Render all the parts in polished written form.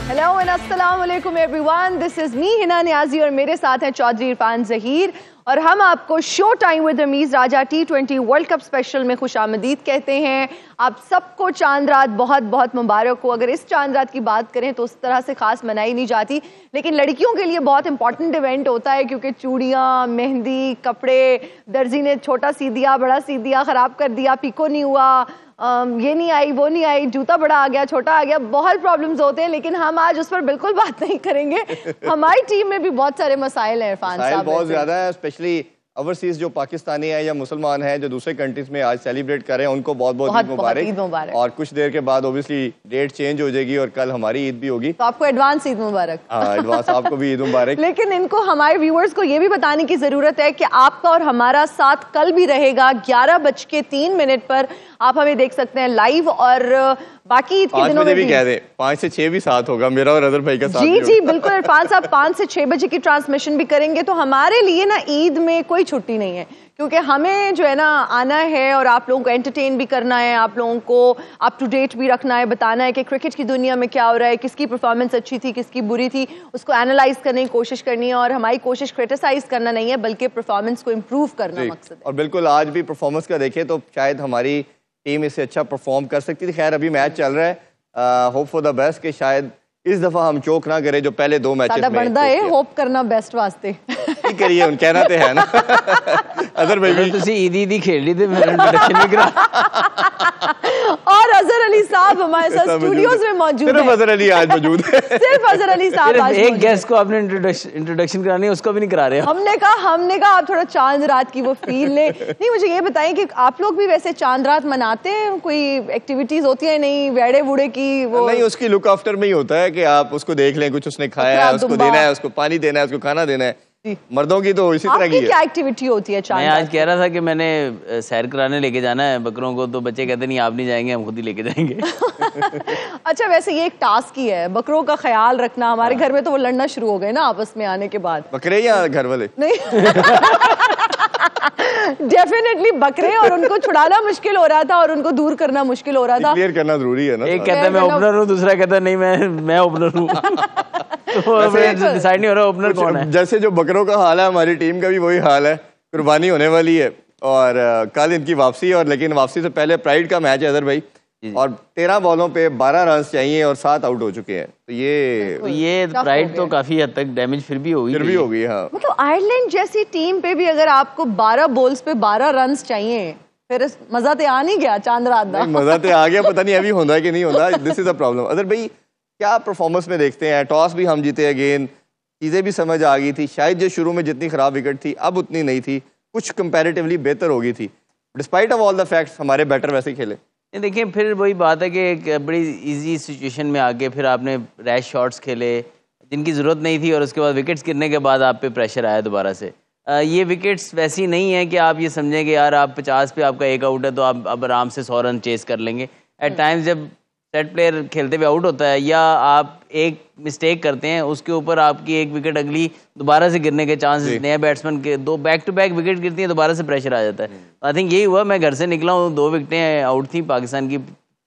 Hello and अस्सलाम वालेकुम everyone, this is me Hina Niazi और मेरे साथ हैं चौधरी इरफान जहीर और हम आपको show time with Rameez Raja T20 world cup special में खुशामदीद कहते हैं। आप सबको चांद रात बहुत बहुत मुबारक हो। अगर इस चांद रात की बात करें तो उस तरह से खास मनाई नहीं जाती, लेकिन लड़कियों के लिए बहुत इंपॉर्टेंट इवेंट होता है क्योंकि चूड़ियाँ, मेहंदी, कपड़े, दर्जी ने छोटा सी दिया, बड़ा सी दिया, ख़राब कर दिया, पिको नहीं हुआ, ये नहीं आई, वो नहीं आई, जूता बड़ा आ गया, छोटा आ गया, बहुत प्रॉब्लम्स होते हैं। लेकिन हम आज उस पर बिल्कुल बात नहीं करेंगे। हमारी टीम में भी बहुत सारे मसाइल हैं इरफान साहब, बहुत ज्यादा है। स्पेशली ओवरसीज जो पाकिस्तानी है या मुसलमान हैं जो दूसरे कंट्रीज में आज सेलिब्रेट कर रहे हैं, उनको बहुत बहुत ईद मुबारक। और कुछ देर के बाद ओब्वियसली डेट चेंज हो जाएगी और कल हमारी ईद भी होगी, तो आपको एडवांस ईद मुबारक। हाँ, एडवांस आपको भी ईद मुबारक। लेकिन इनको हमारे व्यूअर्स को ये भी बताने की जरूरत है कि आपका और हमारा साथ कल भी रहेगा 11:03 पर। आप हमें देख सकते हैं लाइव और बाकी ईद के दिनों में भी कह दे 5 से 6 भी साथ होगा मेरा और अदर भाई का साथ। जी जी बिल्कुल इरफान साहब, 5 से 6 बजे की ट्रांसमिशन भी करेंगे। तो हमारे लिए ना ईद में कोई छुट्टी नहीं है क्योंकि हमें जो है ना आना है और आप लोगों को एंटरटेन भी करना है, आप लोगों को अप टू डेट भी रखना है, बताना है कि क्रिकेट की दुनिया में क्या हो रहा है, किसकी परफॉर्मेंस अच्छी थी, किसकी बुरी थी, उसको एनालाइज करने की कोशिश करनी है। और हमारी कोशिश क्रिटिसाइज करना नहीं है बल्कि परफॉर्मेंस को इम्प्रूव करना मकसद है। और बिल्कुल आज भी परफॉर्मेंस का देखें तो शायद हमारी टीम इससे अच्छा परफॉर्म कर सकती थी। खैर अभी मैच चल रहा है, होप फॉर द बेस्ट कि शायद इस दफा हम चोक ना करें जो पहले 2 मैचेस में बनता है। होप करना बेस्ट वास्ते करिए, उन कहना तो है ना। अदर भाई भी तुसी ईदी खेल ली थी, मेरा इंट्रोडक्शन नहीं करा। और अजहर अली साहब हमारे साथ स्टूडियोज में मौजूद हैं। सिर्फ अजहर अली आज मौजूद है। सिर्फ अजहर अली साहब आज एक गेस्ट को आपने इंट्रोडक्शन करानी है, उसको भी नहीं करा रहे। हमने कहा आप थोड़ा चांद रात की वो फील ले। नहीं, मुझे ये बताएं कि आप लोग भी वैसे चांद रात मनाते हैं? कोई एक्टिविटीज होती है? नहीं, वेड़े वूड़े की वो नहीं, उसकी लुक आफ्टर में ही होता है कि आप उसको देख लें, कुछ उसने खाया है, उसको देना है, उसको पानी देना है, उसको खाना देना है। मर्दों की तो इसी तरह की है। क्या एक्टिविटी होती है चांद? मैं आज कह रहा था कि मैंने सैर कराने लेके जाना है बकरों को, तो बच्चे कहते नहीं आप नहीं जाएंगे, हम खुद ही लेके जाएंगे। अच्छा, वैसे ये एक टास्क ही है बकरों का ख्याल रखना। हमारे घर में तो वो लड़ना शुरू हो गए ना आपस में आने के बाद। बकरे या घर वाले? नहीं डेफिनेटली बकरे, और उनको छुड़ाना मुश्किल हो रहा था और उनको दूर करना मुश्किल हो रहा था। क्लियर करना जरूरी है ना। एक कहता है मैं ओपनर हूँ, दूसरा कहता है नहीं मैं ओपनर हूँ। तो डिसाइड नहीं हो रहा ओपनर कौन है। जैसे जो बकरों का हाल है, हमारी टीम का भी वही हाल है। कुर्बानी होने वाली है और कल इनकी वापसी, और लेकिन वापसी से पहले प्राइड का मैच है अदर भाई, और 13 बॉलों पे 12 रन चाहिए और 7 आउट हो चुके हैं। तो ये प्राइड तो काफी हद तक डैमेज फिर भी होगी। हाँ। मतलब आयरलैंड जैसी टीम पे भी अगर आपको 12 बॉल्स पे 12 रन चाहिए, फिर मजा तो आ नहीं गया चांद रात दा। मजा तो आ गया, पता नहीं अभी होता है कि नहीं होता। This is a problem. Other भाई क्या परफॉर्मेंस में देखते हैं? टॉस भी हम जीते, अगेन चीजें भी समझ आ गई थी। शायद जो शुरू में जितनी खराब विकेट थी अब उतनी नहीं थी, कुछ कंपैरेटिवली बेहतर हो गई थी। Despite of all the facts हमारे बैटर वैसे खेले। देखिए फिर वही बात है कि एक बड़ी इजी सिचुएशन में आके फिर आपने रैश शॉट्स खेले जिनकी ज़रूरत नहीं थी, और उसके बाद विकेट्स गिरने के बाद आप पे प्रेशर आया दोबारा से। ये विकेट्स वैसी नहीं है कि आप ये समझें कि यार आप 50 पे आपका एक आउट है तो आप अब आराम से 100 रन चेस कर लेंगे। एट टाइम्स जब सेट प्लेयर खेलते हुए आउट होता है या आप एक मिस्टेक करते हैं, उसके ऊपर आपकी एक विकेट अगली दोबारा से गिरने के चांसेस, नए बैट्समैन के 2 बैक टू बैक विकेट गिरती हैं, दोबारा से प्रेशर आ जाता है। आई थिंक यही हुआ। मैं घर से निकला हूँ, 2 विकेटें आउट थी, पाकिस्तान की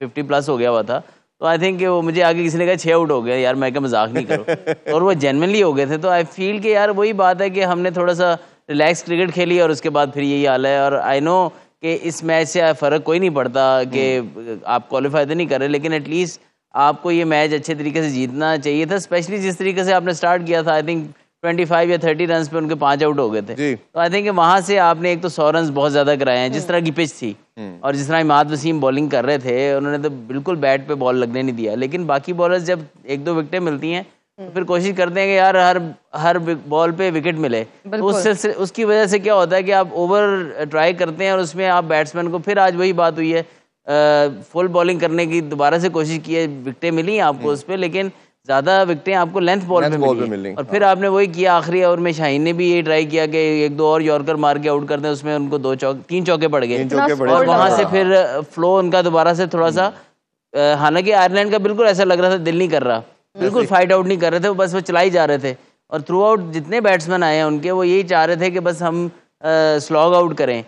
50 प्लस हो गया हुआ था। तो आई थिंक वो मुझे आगे किसी ने कहा 6 आउट हो गए। यार मैं क्या मजाक नहीं करो, और वो जेन्युइनली हो गए थे। तो आई फील कि यार वही बात है कि हमने थोड़ा सा रिलैक्स क्रिकेट खेली और उसके बाद फिर यही हाल है। और आई नो कि इस मैच से फ़र्क कोई नहीं पड़ता कि आप क्वालिफाई तो नहीं कर रहे, लेकिन एटलीस्ट आपको ये मैच अच्छे तरीके से जीतना चाहिए था। स्पेशली जिस तरीके से आपने स्टार्ट किया था, आई थिंक 25 या 30 रन पे उनके 5 आउट हो गए थे। तो आई थिंक वहां से आपने एक तो 100 रन बहुत ज्यादा कराए हैं, जिस तरह की पिच थी और जिस तरह इमाद वसीम बॉलिंग कर रहे थे, उन्होंने तो बिल्कुल बैट पे बॉल लगने नहीं दिया। लेकिन बाकी बॉलर्स जब 1-2 विकेटें मिलती हैं तो फिर कोशिश करते हैं कि यार हर बॉल पे विकेट मिले। तो उसकी वजह से क्या होता है कि आप ओवर ट्राई करते हैं और उसमें आप बैट्समैन को, फिर आज वही बात हुई है, फुल बॉलिंग करने की दोबारा से कोशिश की है, विकेटें मिली आपको उस पर, लेकिन ज्यादा विकेटें आपको लेंथ बॉल पे मिली। और फिर आपने वही किया आखिरी ओवर में, शाहीन ने भी ये ट्राई किया कि 1-2 और यॉर्कर मार के आउट कर दें, उसमें उनको 3 चौके पड़ गए और वहां से फिर फ्लो उनका दोबारा से थोड़ा सा, हालांकि आयरलैंड का बिल्कुल ऐसा लग रहा था दिल नहीं कर रहा, बिल्कुल फाइट आउट नहीं कर रहे थे, बस वो चलाई जा रहे थे। और थ्रू आउट जितने बैट्समैन आए हैं उनके, वो यही चाह रहे थे कि बस हम स्लॉग आउट करें।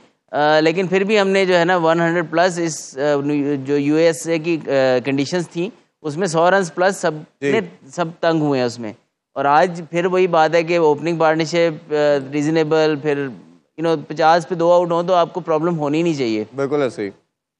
लेकिन फिर भी हमने जो है ना 100 प्लस इस जो यूएसए की कंडीशंस थी उसमें 100 रन प्लस सब तंग हुए हैं उसमें। और आज फिर वही बात है कि ओपनिंग पार्टनरशिप रीजनेबल, फिर 50 पे 2 आउट हो तो आपको प्रॉब्लम होनी नहीं चाहिए। बिल्कुल ऐसे ही।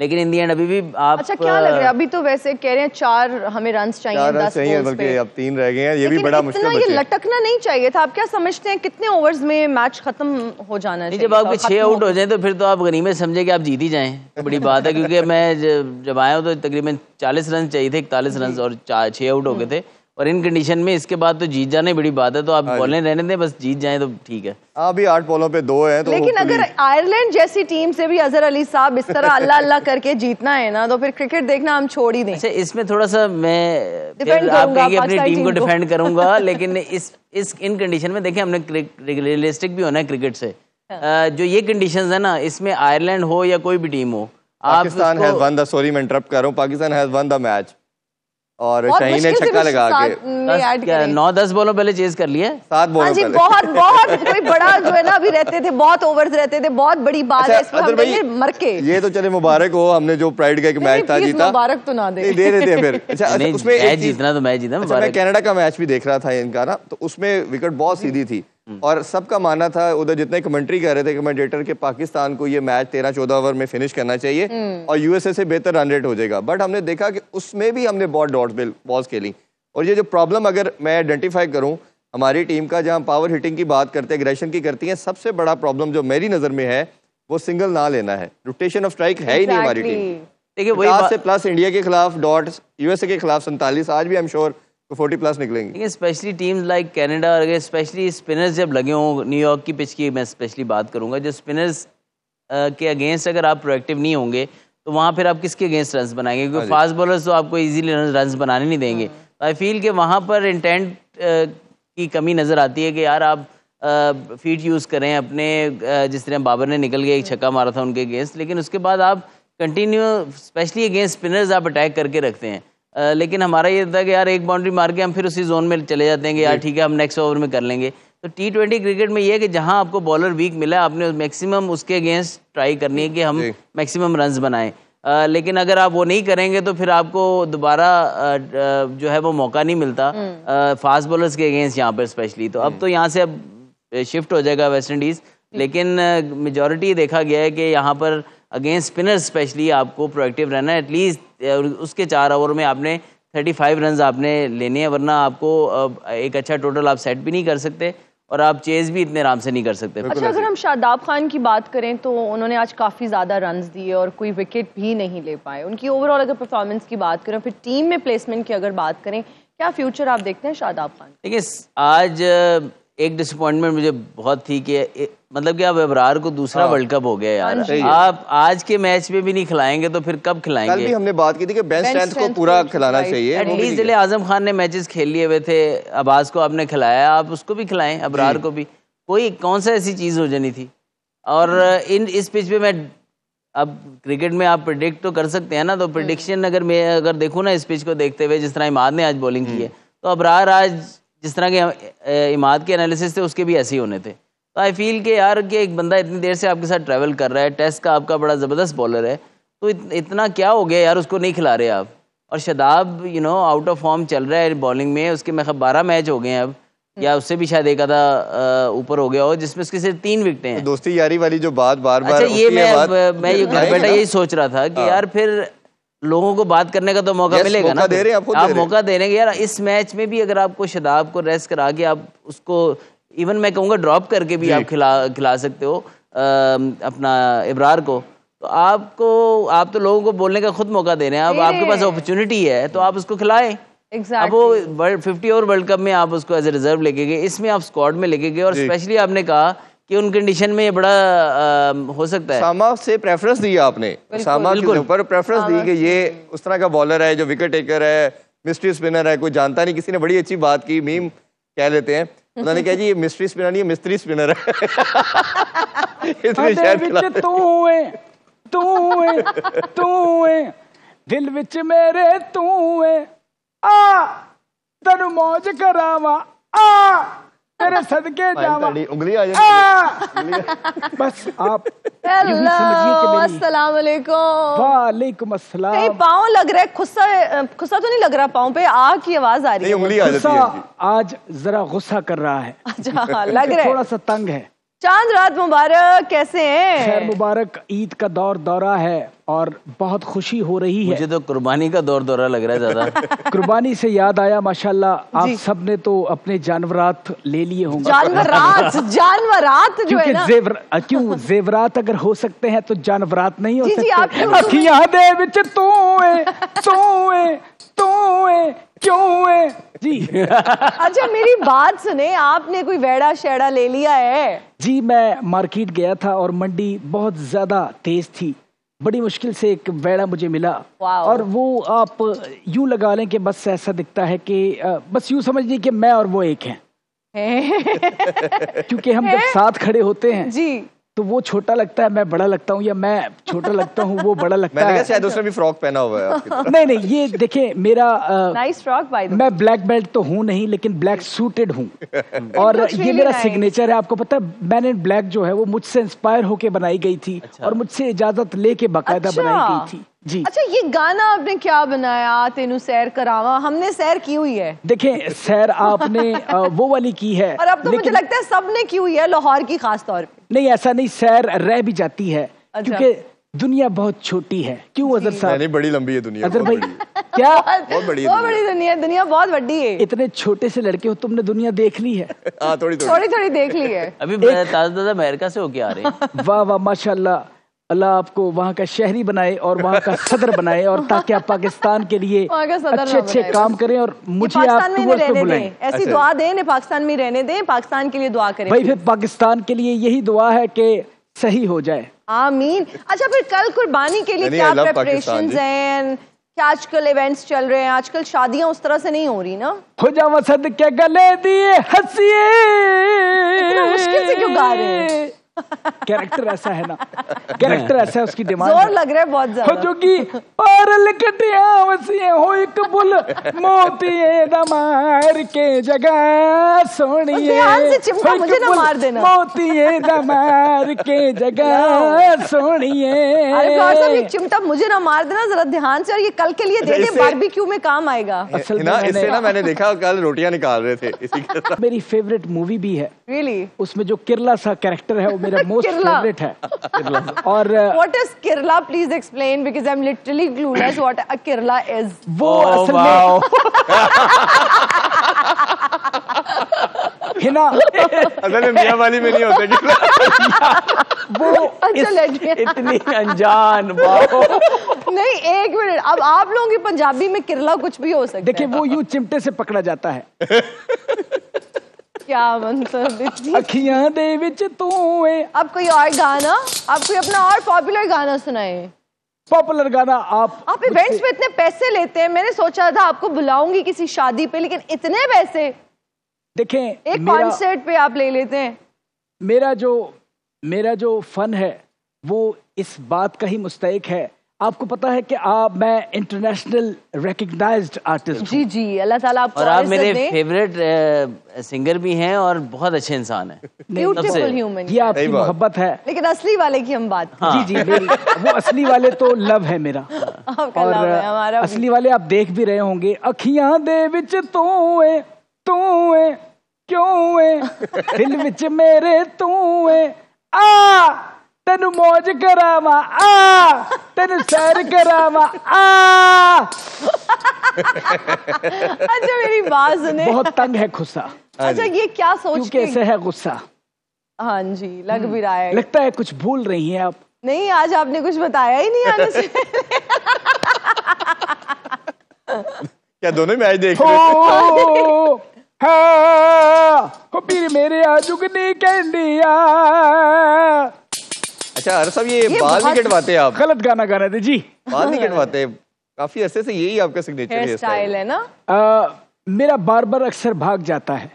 लेकिन इन दी एंड अभी भी आप अच्छा क्या लग रहा है, अभी तो वैसे कह रहे हैं 4 हमें रन चाहिए, 4 रन 10 चाहिए, balls बल्कि पे। अब 3 रह गए हैं, ये भी लेकिन बड़ा इतना मुश्किल ये बचे। लटकना नहीं चाहिए था। आप क्या समझते हैं कितने ओवर्स में मैच खत्म हो जाना चाहिए? जब आपके 6 आउट हो जाए तो फिर तो आप गनीमत समझे कि आप जीत ही जाएं, तो बड़ी बात है। क्योंकि मैं जब आया हूँ तो तकरीबन 40 रन चाहिए थे, 41 रन और 6 आउट हो गए थे। और इन कंडीशन में इसके बाद तो जीत जाना ही बड़ी बात है। तो आप बॉलें रहने दें, बस जीत जाएं तो ठीक है। अभी 8 बॉलों पे 2 हैं तो लेकिन अगर आयरलैंड जैसी टीम से भी अजहर अली साहब इस तरह अल्लाह अल्लाह करके जीतना है ना, तो फिर क्रिकेट देखना हम छोड़ ही दें। अच्छा, इसमें थोड़ा सा मैं डिफेंड आप करूंगा कहेंगे अपनी पाकिस्तानी टीम को टीम को। डिफेंड करूंगा, लेकिन इन कंडीशन में देखें, हमने रियलिस्टिक भी होना है क्रिकेट से। जो ये कंडीशंस है ना, इसमें आयरलैंड हो या कोई भी टीम हो, Pakistan has one the, sorry मैं इंटरप्ट कर रहा हूँ, Pakistan has one the match और शाहीन ने छक्का लगा के 9-10 बॉलों पहले चेज कर लिया, 7 बॉलों पहले। बहुत कोई बड़ा जो है ना अभी रहते थे, बहुत ओवर्स रहते थे, बहुत बड़ी बात है इसमें हम कहेंगे मर के। ये तो चले मुबारक हो, हमने जो प्राइड का एक मैच था जीता, मुबारक तो ना दे, दे देते हैं फिर। अच्छा उसमें मैच जीतना तो मैच जीता। मैं कनाडा का मैच भी देख रहा था इनका ना, तो उसमें विकेट बहुत सीधी थी और सबका मानना था, उधर जितने कमेंट्री कर रहे थे कमेंटेटर, के पाकिस्तान को ये मैच 13-14 ओवर में फिनिश करना चाहिए और यूएसए से बेहतर रन रेट हो जाएगा। बट हमने देखा कि उसमें भी हमने बहुत डॉट बॉल्स खेली। और ये जो प्रॉब्लम अगर मैं आइडेंटिफाई करूं हमारी टीम का, जहां पावर हिटिंग की बात करते हैं, एग्रेशन की करती है, सबसे बड़ा प्रॉब्लम जो मेरी नजर में है वो सिंगल ना लेना है। रोटेशन ऑफ स्ट्राइक है ही नहीं हमारी टीम। देखिए वही से प्लस इंडिया के खिलाफ डॉट्स, यूएसए के खिलाफ 47, आज भी आई एम श्योर 40 प्लस निकलेंगे। Specially teams like Canada, specially spinners जब लगे हों, न्यूयॉर्क की पिच की मैं स्पेशली बात करूंगा, जो स्पिनर्स के अगेंस्ट अगर आप प्रोएक्टिव नहीं होंगे तो वहाँ फिर आप किसके अगेंस्ट रन्स बनाएंगे? क्योंकि फास्ट बॉलर्स तो आपको इजीली रन्स बनाने नहीं देंगे। आई फील कि वहाँ पर इंटेंट की कमी नज़र आती है कि यार आप फीट यूज़ करें अपने, जिस तरह बाबर ने निकल के एक छक्का मारा था उनके अगेंस्ट, लेकिन उसके बाद आप कंटिन्यू स्पेशली अगेंस्ट स्पिनर्स आप अटैक करके रखते हैं। लेकिन हमारा ये था कि यार एक बाउंड्री मार के हम फिर उसी जोन में चले जाते हैं कि यार ठीक है हम नेक्स्ट ओवर में कर लेंगे। तो T20 क्रिकेट में ये है कि जहां आपको बॉलर वीक मिला है, आपने मैक्सिमम उसके अगेंस्ट ट्राई करनी है कि हम मैक्सिमम रन्स बनाएं। लेकिन अगर आप वो नहीं करेंगे तो फिर आपको दोबारा जो है वो मौका नहीं मिलता फास्ट बॉलर्स के अगेंस्ट यहाँ पर स्पेशली। तो अब तो यहाँ से अब शिफ्ट हो जाएगा वेस्ट इंडीज़, लेकिन मेजॉरिटी देखा गया है कि यहाँ पर अगेंस्ट स्पिनर्स स्पेशली आपको प्रोएक्टिव रहना है। एटलीस्ट उसके 4 ओवर में आपने 35 रन आपने लेने हैं, वरना आपको एक अच्छा टोटल आप सेट भी नहीं कर सकते और आप चेज भी इतने आराम से नहीं कर सकते। अच्छा अगर हम शादाब खान की बात करें तो उन्होंने आज काफ़ी ज़्यादा रन्स दिए और कोई विकेट भी नहीं ले पाए। उनकी ओवरऑल अगर परफॉर्मेंस की बात करें, फिर टीम में प्लेसमेंट की अगर बात करें, क्या फ्यूचर आप देखते हैं शादाब खान? देखिए आज एक डिसअपॉइंटमेंट मुझे बहुत थी कि मतलब कि अब अबरार को दूसरा वर्ल्ड कप हो गया यार। आप आज के मैच में भी नहीं खिलाएंगे तो फिर कब खिलाएंगे? कल भी हमने बात की थी कि बेंच स्ट्रेंथ को पूरा खिलाना चाहिए। एटलीस्ट जिले आजम खान ने मैचेस खेल लिए हुए थे, अब्बास को आपने खिलाया, आप उसको भी खिलाएं, अबरार को भी। कोई कौन सा ऐसी चीज़ हो जानी थी? और इस पिच पे मैं अब क्रिकेट में आप प्रिडिक्ट तो कर सकते हैं ना, तो प्रिडिक्शन अगर मैं देखूँ ना इस पिच को देखते हुए, जिस तरह इमाद ने आज बॉलिंग की है, तो अबरार आज जिस तरह के इमाद के एनालिसिस थे उसके भी ऐसे ही होने थे। तो आई फील कि यार कि एक बंदा इतनी देर से आपके साथ ट्रैवल कर रहा है, टेस्ट का आपका बड़ा ज़बरदस्त बॉलर है, तो इतना क्या हो गया यार उसको नहीं खिला रहे आप? और शादाब आउट ऑफ फॉर्म चल रहा है बॉलिंग में, उसके मैं 12 मैच हो गए हैं अब, या उससे भी शायद एक आधा ऊपर हो गया हो, जिसमें उसके सिर्फ 3 विकेटें हैं। दोस्ती यारी वाली जो बात बार-बार, अच्छा ये मैं ये घर बैठा यही सोच रहा था कि यार फिर लोगों को बात करने का तो मौका मिलेगा ना। आप मौका दे रहे हैं यार। इस मैच में भी अगर आपको शादाब को रेस्ट करा के आप उसको इवन मैं कहूँगा ड्रॉप करके भी आप खिला सकते हो अपना इब्रार को, तो आप तो लोगों को बोलने का खुद मौका दे रहे हैं। अब आपके पास अपॉर्चुनिटी है तो आप उसको खिलाएं। अब वो 50 ओवर वर्ल्ड कप में आप उसको एज ए रिजर्व लेके गए, इसमें आप स्क्वाड में लेके गए और स्पेशली आपने कहा कि उन कंडीशन में ये बड़ा हो सकता है। सामा से प्रेफरेंस दी आपने, सामा के ऊपर प्रेफरेंस दी कि ये उस तरह का बॉलर है जो विकेट टेकर है, मिस्ट्री स्पिनर है, कोई जानता नहीं। किसी ने बड़ी अच्छी बात की, मीम कह लेते हैं, उन्होंने कहा जी ये मिस्ट्री स्पिनर नहीं, ये मिस्त्री स्पिनर है। दिल विच मेरे तू है, आ तेनू मौज करावा, आ मेरे सदके जावा। उंगली आ जाए। बस आप यूं ही समझिए कि मेरी। अस्सलाम वालेकुम। वालेकुम अस्सलाम। कहीं पाँव लग रहा है, खुस्सा तो नहीं लग रहा, पाँव पे आग की आवाज आ रही नहीं, है। उंगली आ जाती है। गुस्सा आज जरा गुस्सा कर रहा है। अच्छा लग रहा है। थोड़ा सा तंग है। चांद रात मुबारक, कैसे हैं? खैर मुबारक, ईद का दौरा है और बहुत खुशी हो रही है। मुझे तो कुर्बानी का दौरा लग रहा है ज्यादा। कुर्बानी से याद आया, माशाल्लाह आप सब ने तो अपने जानवरात ले लिए होंगे। जानवरात जो है ना, क्यों जेवरात अगर हो सकते हैं तो जानवरात नहीं हो जी, जी, आप सकते? क्यों- अखियां दे विच क्यों है जी। अच्छा मेरी बात सुने, आपने कोई वेड़ा शेड़ा ले लिया है? जी मैं मार्केट गया था और मंडी बहुत ज्यादा तेज थी। बड़ी मुश्किल से एक वेड़ा मुझे मिला वाओ। और वो आप यूं लगा लें कि बस ऐसा दिखता है कि बस यूं समझ लीजिए कि मैं और वो एक हैं। क्योंकि हम जब साथ खड़े होते हैं जी तो वो छोटा लगता है, मैं बड़ा लगता हूँ, या मैं छोटा लगता हूँ, वो बड़ा लगता मैंने कहा है। शायद उसने भी फ्रॉक पहना हुआ है आपकी तरह। नहीं, ये देखें मेरा nice frock by the way. मैं ब्लैक बेल्ट तो हूँ नहीं, लेकिन ब्लैक सूटेड हूँ। और looks ये really मेरा nice. सिग्नेचर है। आपको पता है मैन इन ब्लैक जो है वो मुझसे इंस्पायर होके बनाई गई थी। और मुझसे इजाजत लेके बाकायदा अच्छा। बनाई गई थी जी। अच्छा ये गाना आपने क्या बनाया, तेनू सैर करावा? हमने सैर की हुई है देखें सैर आपने वो वाली की है, और अब तो मुझे लेकिन लगता है सबने की हुई है, लाहौर की खास तौर पे। नहीं ऐसा नहीं, सैर रह भी जाती है। अच्छा। क्योंकि दुनिया बहुत छोटी है। क्यों अजहर साहब? नहीं, बड़ी लंबी है दुनिया। अजहर बहुत भाई बड़ी है। क्या बहुत बड़ी है बहुत दुनिया। बड़ी दुनिया, दुनिया बहुत बड़ी है। इतने छोटे से लड़के हो, तुमने दुनिया देख ली है? हाँ, थोड़ी थोड़ी। थोड़ी थोड़ी देख ली है। अभी दादा अमेरिका से होके आ रहे हैं। वाह वाह माशाल्लाह, अल्लाह आपको वहाँ का शहरी बनाए और वहाँ का सदर बनाए, और ताकि आप पाकिस्तान के लिए वहाँ का सदर अच्छे ना अच्छे बनाए। काम करें और मुझे आप पाकिस्तान में इन्हें टूर पे रहने बुलाएं। दें, ऐसी अच्छा। दुआ दें इन्हें, पाकिस्तान में रहने दें, पाकिस्तान के लिए दुआ करें। भाई फिर पाकिस्तान के लिए यही दुआ है कि सही हो जाए। आमीन। अच्छा फिर कल कुर्बानी के लिए नहीं, क्या I love प्रेपरेशंस पाकिस्तान, हैं? क्या आजकल इवेंट्स चल रहे हैं? आजकल शादियां उस तरह से नहीं हो रही ना। हो जावा सदके गले दिए हंसिए। इतना मुश्किल से क्यों गा रहे हैं? कैरेक्टर ऐसा है ना, कैरेक्टर ऐसा है, उसकी डिमांड जोर लग रहा है बहुत हो ज्यादा। जोगी पारल कटिया वसिए हो एक बुल मोतिए दमार के जगह सोनिए। ध्यान से चिमटा हो एक मुझे ना बुल मार देना। मोतिए दमार के जगह सोनिए। अरे प्यार साहब ये चिमटा मुझे ना मार देना जरा ध्यान से, और ये कल के लिए दे दे, इससे- बारबेक्यू में काम आएगा। असल में ना मैंने- इससे ना मैंने देखा कल रोटियां निकाल रहे थे इसी के साथ। मेरी फेवरेट मूवी भी है, रियली? उसमें जो किरला सा कैरेक्टर है वो मेरा मोस्ट किरला। फेवरेट है। और What is Kerala? Please explain because I'm literally clueless what a Kerala is. वो Oh, असल wow. में हिना असल में मियां वाली में नहीं होता कि वो अच्छा let me- इतनी अनजान, वाह। नहीं एक मिनट, अब आप लोगों की पंजाबी में किरला कुछ भी हो सकता देखिए है। वो यूं चिमटे से पकड़ा जाता है। क्या मतलब इतनी- अखियां दे विच तू है। अब कोई और गाना, आप कोई अपना और पॉपुलर गाना सुनाए। पॉपुलर गाना आप इवेंट्स में इतने पैसे लेते हैं, मैंने सोचा था आपको बुलाऊंगी किसी शादी पे, लेकिन इतने पैसे देखें एक कॉन्सर्ट पे आप ले लेते हैं। मेरा जो फन है वो इस बात का ही मुस्तहिक है। आपको पता है कि मैं इंटरनेशनल रिकग्नाइज्ड आर्टिस्ट। जी जी, अल्लाह ताला आपको और आप इज्जत मेरे दे। फेवरेट सिंगर भी हैं और बहुत अच्छे इंसान हैं। Beautiful human. ये आपकी सही बात। मोहब्बत है। लेकिन असली वाले की हम बात करें। जी जी, मेरी वो असली वाले तो लव है मेरा। आपका और नाम है हमारा भी। असली वाले आप देख भी रहे होंगे। अखियां दे विच तू है क्यों है दिल विच मेरे तू है। आ तेनु मौज करावा, आ तेनु सैर करावा, आ। अच्छा मेरी बात सुने, बहुत तंग है गुस्सा, अच्छा ये क्या सोच क्योंकि के? ऐसे है गुस्सा। हाँ जी लग भी रहा है। लगता है कुछ भूल रही हैं आप। नहीं आज आपने कुछ बताया ही नहीं आने से। क्या दोनों मैच देख रहे थे? हो हाँ पीर मेरे आजुगनी कहंदिया। अच्छा अरे साहब ये बाल बहुत- नहीं कटवाते आप? गलत गाना गा रहे थे जी। बाल नहीं कटवाते? काफी अरसे से यही आपका सिग्नेचर हेयर हेयर स्टाइल है ना? मेरा बार्बर अक्सर भाग जाता है।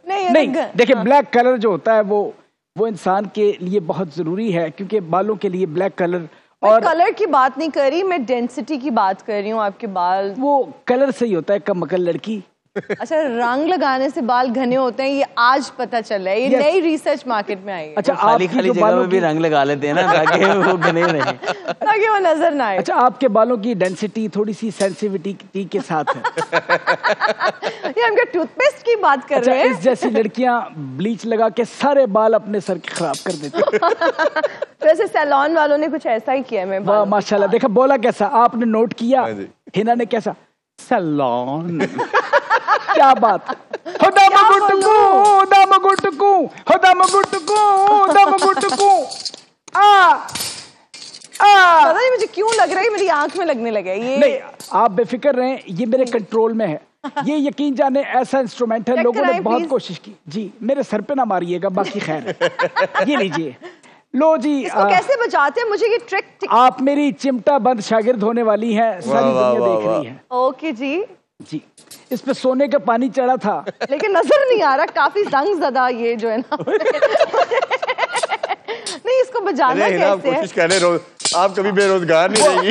नहीं नहीं देखिए, ब्लैक कलर जो होता है वो इंसान के लिए बहुत जरूरी है, क्योंकि बालों के लिए ब्लैक कलर, मैं और कलर की बात नहीं कर रही, मैं डेंसिटी की बात कर रही हूँ। आपके बाल वो कलर से ही होता है। कम अकल लड़की अच्छा, रंग लगाने से बाल घने होते हैं, ये आज पता चला है, ये नई रिसर्च मार्केट में आई है। अच्छा, खाली खाली जगह में भी रंग लगा लेते हैं ना ताकि वो घने रहे, ताकि वो नजर ना आए। अच्छा, आपके बालों की डेंसिटी थोड़ी सी सेंसिटिविटी के साथ है। ये हम क्या टूथपेस्ट की बात कर रहे हैं? इस जैसी लड़कियां ब्लीच लगा के सारे बाल अपने सर के खराब कर देती हैं। वैसे सैलून वालों ने कुछ ऐसा ही किया है। मैं वाह माशाल्लाह, देखा बोला कैसा, आपने नोट किया, हाँ जी। हिना ने कैसा, सैलून। क्या बात, हो दम गुटकू, दम गुटकू, हो दम गुटकू, दम गुटकू। पता नहीं मुझे क्यों लग रहा है मेरी आंख में लगने लगा ये। नहीं, आप बेफिक्र रहें, ये मेरे कंट्रोल में है। ये यकीन जाने ऐसा इंस्ट्रूमेंट है, लोगों ने बहुत कोशिश की। जी, मेरे सर पे ना मारिएगा, बाकी खैर है। ये लीजिए, लो जी। इसको कैसे बचाते हैं, मुझे ये ट्रिक। आप मेरी चिमटा बंद शागिर्द होने वाली हैं, सारी दुनिया देख रही है। ओके जी जी, इस पे सोने का पानी चढ़ा था, लेकिन नजर नहीं आ रहा, काफी रंग ज़दा ये जो है ना। नहीं, इसको बचाना कैसे है? कोशिश करें, आप कभी बेरोजगार नहीं रहेंगी।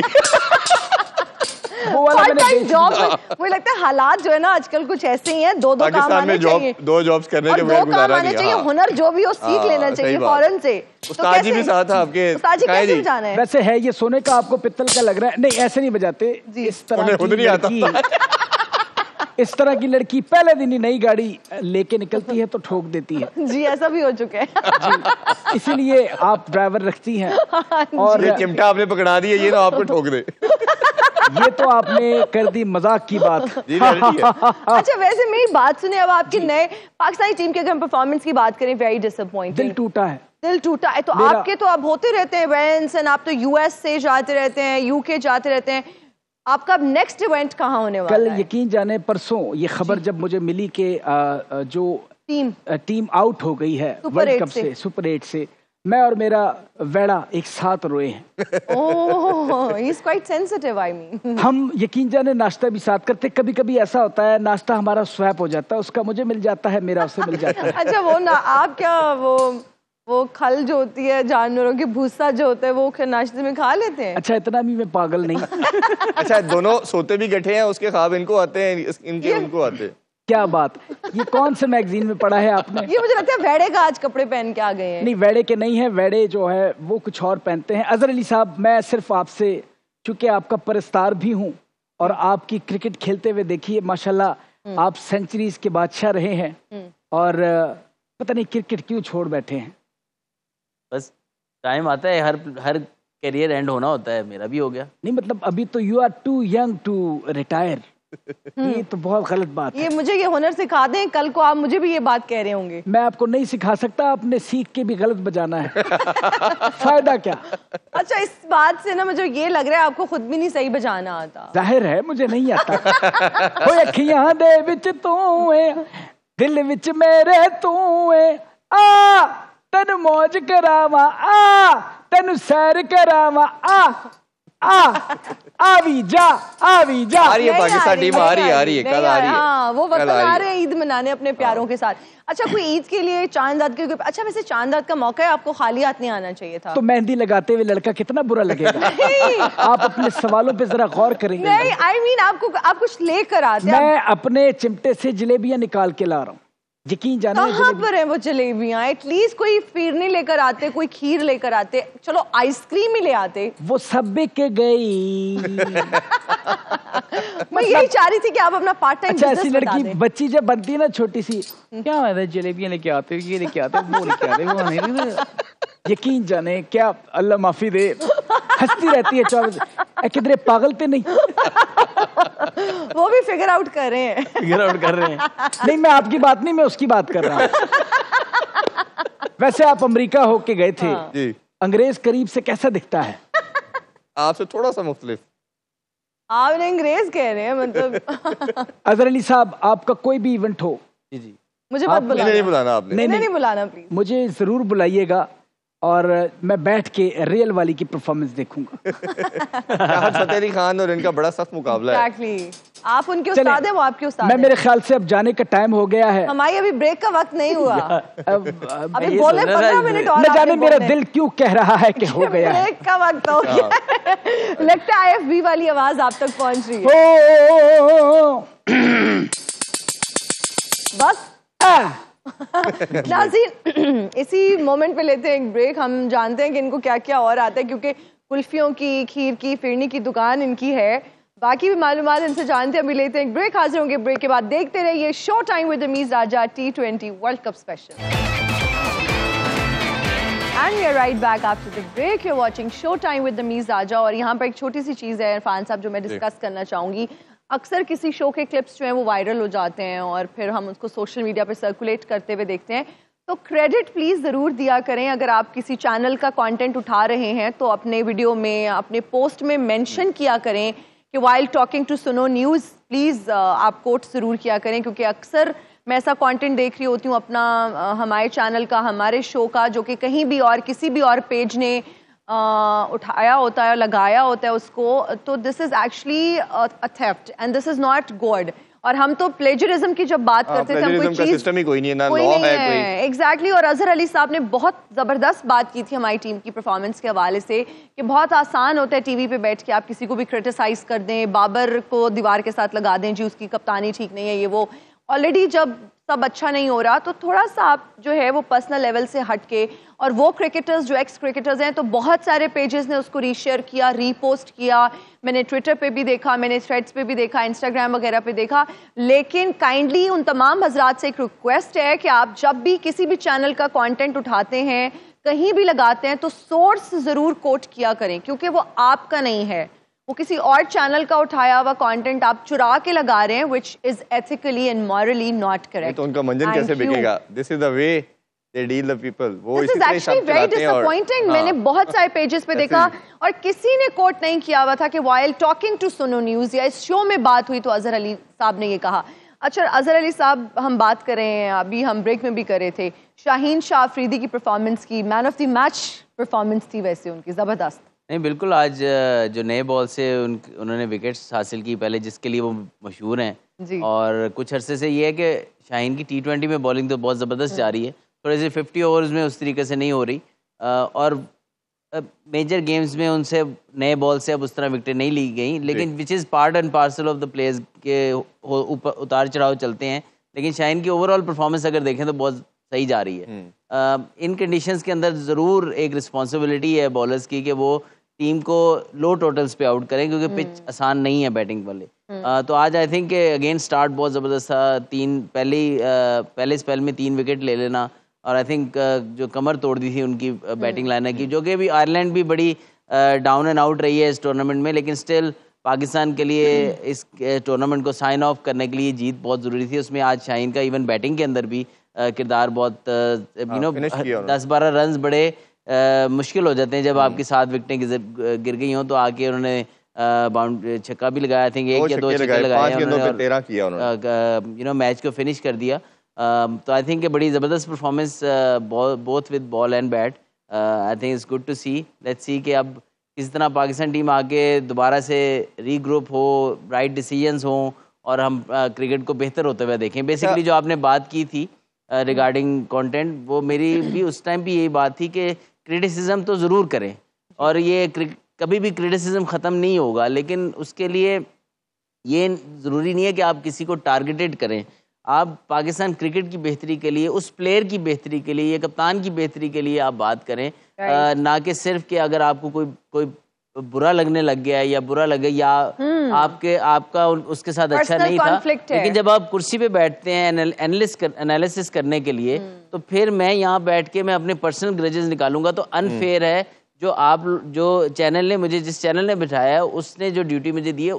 वो वाला मैंने देख जॉब, मुझे लगता है हालात जो है ना आजकल कुछ ऐसे ही हैं, दो काम आने चाहिए, दो जॉब्स करने के बगैर गुजारा नहीं है। हुनर जो भी हो सीख लेना चाहिए फौरन से। उस्ताद जी भी साथ है आपके, उस्ताद जी कैसे बजाना है? वैसे है ये सोने का, आपको पित्तल का लग रहा है। नहीं, ऐसे नहीं बजाते, इस तरह खुद नहीं आता। इस तरह की लड़की पहले दिन ही नई गाड़ी लेके निकलती है तो ठोक देती है। जी, ऐसा भी हो चुका है। जी, इसीलिए आप ड्राइवर रखती हैं। और ये चिमटा आपने पकड़ा दिया, ये ना आपको ठोक दे। ये तो आपने कर दी मजाक की बात। अच्छा, वैसे मेरी बात सुने, अब आपके नए पाकिस्तानी टीम के अगर हम परफॉर्मेंस की बात करें, वेरी डिसअपॉइंटिंग। दिल टूटा है, दिल टूटा है। तो आपके तो अब होते रहते हैं इवेंट्स, एंड आप तो यूएस से जाते रहते हैं, यूके जाते रहते हैं, आपका अब नेक्स्ट इवेंट कहाँ होने वाला है? कल यकीन जाने परसों ये खबर जब मुझे मिली कि जो टीम आउट हो गई है वर्ल्ड कप से, सुपर 8 से, मैं और मेरा वेड़ा एक साथ रोए हैं। Oh, he is quite sensitive, I mean. हम यकीन जाने नाश्ता भी साथ करते, कभी कभी ऐसा होता है नाश्ता हमारा स्वैप हो जाता है, उसका मुझे मिल जाता है, मेरा उससे मिल जाता है। अच्छा, वो ना आप क्या वो खल जो होती है जानवरों की, भूसा जो होता है, वो नाश्ते में खा लेते हैं? अच्छा, इतना भी मैं पागल नहीं। अच्छा, दोनों सोते भी गठे हैं, उसके ख्वाब इनको आते हैं, इनके उनको आते हैं। क्या बात, ये कौन से मैगजीन में पढ़ा है आपने? ये मुझे लगता है वेड़े का आज कपड़े पहन के आ गए हैं। नहीं, वेड़े के नहीं है, वेड़े जो है वो कुछ और पहनते हैं। अजहर अली साहब, मैं सिर्फ आपसे, चूंकि आपका परस्तार भी हूँ और आपकी क्रिकेट खेलते हुए देखिए माशाल्लाह, आप सेंचुरीज के बादशाह रहे हैं, और पता नहीं क्रिकेट क्यों छोड़ बैठे हैं। बस टाइम आता है, हर करियर एंड होना होता है, मेरा भी हो गया। नहीं मतलब अभी तो you are too young to retire. ये तो बहुत गलत बात है। ये मुझे ये हुनर सिखा दें, कल को आप मुझे भी ये बात कह रहे होंगे। मैं आपको नहीं सिखा सकता, आपने सीख के भी गलत बजाना है। फायदा क्या? अच्छा, इस बात से ना मुझे ये लग रहा है आपको खुद भी नहीं सही बजाना आता। जाहिर है मुझे नहीं आता। हो अखियां दे विच तू है, दिल विच मेरे तू है, आ तेन मौज करावा, आ तेन सैर करावा, आवी जा, आवी जा। आ रही है पाकिस्तान टीम, आ रही है, कल आ रही है। हाँ, वो वतन आ रहे हैं ईद मनाने अपने प्यारों के साथ। अच्छा, कोई ईद के लिए चांद रात के, अच्छा वैसे चांद रात का मौका है, आपको खाली हाथ नहीं आना चाहिए था। तो मेहंदी लगाते हुए लड़का कितना बुरा लगेगा। आप अपने सवालों पे जरा गौर करेंगे। नहीं, आई मीन आप कुछ लेकर आते हैं। मैं अपने चिमटे से जलेबियां निकाल के ला रहा हूँ, यकीन जाने। कहाँ पर है वो जलेबियां? एटलीस्ट कोई फिरनी लेकर आते, कोई खीर लेकर आते, चलो आइसक्रीम ही ले आते। वो सब बिक गई। मैं यही चाह रही थी कि आप अपना पार्ट टाइम। अच्छा, ऐसी लड़की बच्ची जब बनती है ना छोटी सी, क्या है जलेबियां लेके आते, ये लेके आते, वो लेके आते, वो नहीं। यकीन जाने क्या, अल्लाह माफी दे, हंसती रहती है 24। किधरे पागल तो नहीं? वो भी फिगर आउट कर रहे हैं। फिगर आउट कर रहे हैं। नहीं, मैं आपकी बात नहीं, मैं उसकी बात कर रहा हूँ। वैसे आप अमेरिका होके गए थे, जी। अंग्रेज करीब से कैसा दिखता है? आपसे थोड़ा सा मुख्तलिफ। आप अंग्रेज कह रहे हैं मतलब। अजहर अली साहब, आपका कोई भी इवेंट हो, जी जी, मुझे मत बुलाना। नहीं बुलाना आपने। नहीं बुलाना प्लीज। मुझे जरूर बुलाइएगा, और मैं बैठ के रियल वाली की परफॉर्मेंस देखूंगा। राहत फतेह अली खान और इनका बड़ा सख्त मुकाबला है। Exactly. आप उनके उस्ताद हैं, वो आपके उस्ताद हैं। मेरे ख्याल से अब जाने का टाइम हो गया है। हमारी अभी ब्रेक का वक्त नहीं हुआ। अभी बोले 15 मिनट और। न जाने मेरा दिल क्यों कह रहा है कि हो गया है। ब्रेक का वक्त हो गया। लगता है IFB वाली आवाज आप तक पहुंच रही है। बस नाज़रीन इसी मोमेंट पे लेते हैं एक ब्रेक। हम जानते हैं कि इनको क्या क्या और आता है, क्योंकि कुल्फियों की, खीर की, फिरनी की दुकान इनकी है। बाकी भी मालूमात इनसे जानते हैं। अभी लेते हैं एक ब्रेक, हाजिर होंगे ब्रेक के बाद। देखते रहिए शो टाइम विद मीज़ Raja T20 world cup special. And we are right back after the break. You are watching show time with मीज़ राजा। और यहाँ पर एक छोटी सी चीज़ है इरफान साहब जो मैं डिस्कस करना चाहूँगी। अक्सर किसी शो के क्लिप्स जो हैं वो वायरल हो जाते हैं और फिर हम उसको सोशल मीडिया पे सर्कुलेट करते हुए देखते हैं, तो क्रेडिट प्लीज़ ज़रूर दिया करें। अगर आप किसी चैनल का कंटेंट उठा रहे हैं तो अपने वीडियो में, अपने पोस्ट में मेंशन किया करें कि वाइल टॉकिंग टू सुनो न्यूज़, प्लीज़ आप कोट ज़रूर किया करें। क्योंकि अक्सर मैं ऐसा कंटेंट देख रही होती हूँ अपना, हमारे चैनल का, हमारे शो का, जो कि कहीं भी और किसी भी और पेज ने उठाया होता है, लगाया होता है उसको, तो this is actually a theft and this is not good. और हम तो प्लेजरिज्म की जब बात करते थे, हम कोई चीज़ सिस्टम ही कोई नहीं है ना, कोई लॉ नहीं है है। एग्जैक्टली। और अजहर अली साहब ने बहुत ज़बरदस्त बात की थी हमारी टीम की परफॉर्मेंस के हवाले से कि बहुत आसान होता है टीवी पे बैठ के आप किसी को भी क्रिटिसाइज़ कर दें, बाबर को दीवार के साथ लगा दें, जी उसकी कप्तानी ठीक नहीं है, ये वो। ऑलरेडी जब सब अच्छा नहीं हो रहा तो थोड़ा सा आप जो है वो पर्सनल लेवल से हट के, और वो क्रिकेटर्स जो एक्स क्रिकेटर्स हैं, तो बहुत सारे पेजेस ने उसको रीशेयर किया, रीपोस्ट किया। मैंने ट्विटर पे भी देखा, मैंने थ्रेड्स पे भी देखा, इंस्टाग्राम वगैरह पे देखा। लेकिन काइंडली उन तमाम हजरात से एक रिक्वेस्ट है कि आप जब भी किसी भी चैनल का कंटेंट उठाते हैं, कहीं भी लगाते हैं, तो सोर्स ज़रूर कोट किया करें, क्योंकि वो आपका नहीं है, वो किसी और चैनल का उठाया हुआ कंटेंट आप चुरा के लगा रहे हैं, which is ethically and morally not correct. तो उनका मंजन कैसे बिकेगा? This is the way they deal the people. वो This is actually very disappointing. मैंने बहुत सारे पेजेस पे देखा और किसी ने कोट नहीं किया हुआ था कि while talking to सुनो न्यूज़ या इस शो में बात हुई तो अजहर अली साहब ने ये कहा। अच्छा अजहर अली साहब, हम बात कर रहे हैं, अभी हम ब्रेक में भी कर रहे थे, शाहीन शाह अफरीदी की परफॉर्मेंस की, man of the match performance थी वैसे उनकी, ज़बरदस्त। नहीं बिल्कुल, आज जो नए बॉल से उन्होंने विकेट्स हासिल की पहले, जिसके लिए वो मशहूर हैं। और कुछ अरसे से ये है कि शाहीन की T20 में बॉलिंग तो बहुत ज़बरदस्त जा रही है, थोड़े से 50 ओवर्स में उस तरीके से नहीं हो रही, और मेजर गेम्स में उनसे नए बॉल से अब उस तरह विकेटें नहीं ली गई, लेकिन which is part and parcel of the players के ऊपर उतार चढ़ाव चलते हैं। लेकिन शाहीन की ओवरऑल परफॉर्मेंस अगर देखें तो बहुत सही जा रही है। इन कंडीशंस के अंदर ज़रूर एक रिस्पॉन्सिबिलिटी है बॉलर्स की कि वो टीम को लो टोटल्स पे आउट करें, क्योंकि पिच आसान नहीं है बैटिंग वाले। तो आज आई थिंक अगेन स्टार्ट बहुत ज़बरदस्त था। पहले स्पेल में 3 विकेट ले लेना, और आई थिंक जो कमर तोड़ दी थी उनकी बैटिंग लाइनर की, जो कि अभी आयरलैंड भी बड़ी डाउन एंड आउट रही है इस टूर्नामेंट में, लेकिन स्टिल पाकिस्तान के लिए इस टूर्नामेंट को साइन ऑफ करने के लिए जीत बहुत ज़रूरी थी। उसमें आज शाहीन का इवन बैटिंग के अंदर भी किरदार बहुत 10-12 रन बड़े मुश्किल हो जाते हैं जब आपकी 7 विकेटें गिर गई हों। तो आके उन्होंने बाउंड छक्का भी लगाया, आई थिंक 1 या 2 छक्के लगाए उन्होंने, मैच को फिनिश कर दिया। तो आई थिंक बड़ी ज़बरदस्त performance both with ball and bat. I think it's good to see, let's see कि अब किस तरह पाकिस्तान टीम आके दोबारा से रीग्रुप हो, राइट डिसीजंस हों और हम क्रिकेट को बेहतर होते हुए देखें। बेसिकली जो आपने बात की थी रिगार्डिंग कंटेंट, वो मेरी भी उस टाइम भी यही बात थी कि क्रिटिसिज्म तो ज़रूर करें, और ये कभी भी क्रिटिसिज्म ख़त्म नहीं होगा, लेकिन उसके लिए ये ज़रूरी नहीं है कि आप किसी को टारगेटेड करें। आप पाकिस्तान क्रिकेट की बेहतरी के लिए, उस प्लेयर की बेहतरी के लिए, कप्तान की बेहतरी के लिए आप बात करें, ना कि सिर्फ कि अगर आपको कोई बुरा लगने लग गया है या बुरा लगे या आपका उसके साथ अच्छा नहीं था, लेकिन जब आप कुर्सी पे बैठते हैं एनालिसिस करने के लिए, तो फिर मैं यहाँ बैठ के मैं अपने पर्सनल ग्रजेस निकालूंगा तो अनफेयर है। जो चैनल ने मुझे, जिस चैनल ने बिठाया है, उसने जो ड्यूटी मुझे दी है